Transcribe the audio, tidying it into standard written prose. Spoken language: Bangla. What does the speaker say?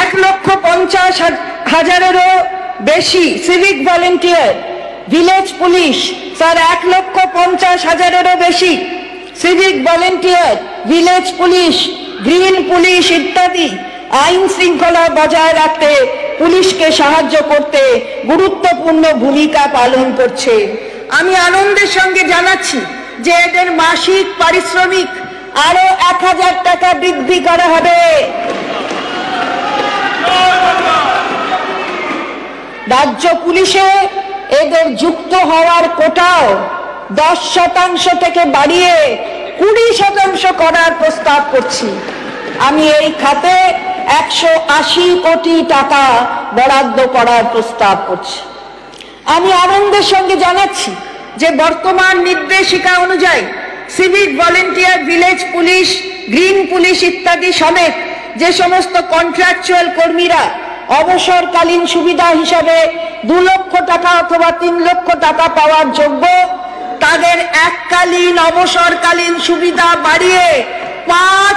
1,50,000-এরও বেশি civic volunteer, village police, sir 1,50,000-এরও বেশি civic volunteer, village police, green police ইত্যাদি আইন শৃঙ্খলা বজায় রাখতে, পুলিশকে সাহায্য করতে গুরুত্বপূর্ণ ভূমিকা পালন করছে। আমি আনন্দের সঙ্গে জানাচ্ছি যে এদের মাসিক পারিশ্রমিক আরো 1,000 টাকা বৃদ্ধি করা হবে। রাজ্য পুলিশে এদের যুক্ত হওয়ার কোটাও 10% থেকে বাড়িয়ে 20% করার প্রস্তাব করছি। আমি এই খাতে 180 কোটি টাকা বরাদ্দ করার প্রস্তাব করছি। আমি আনন্দের সঙ্গে জানাচ্ছি যে বর্তমান নির্দেশিকা অনুযায়ী civic volunteer, village police, green police ইত্যাদি সমেত যে সমস্ত কন্ট্রাকচুয়াল কর্মীরা অবসরকালীন সুবিধা হিসাবে 2 লক্ষ টাকা অথবা 3 লক্ষ টাকা পাওয়ার যোগ্য, তাদের এককালীন অবসরকালীন সুবিধা বাড়িয়ে 5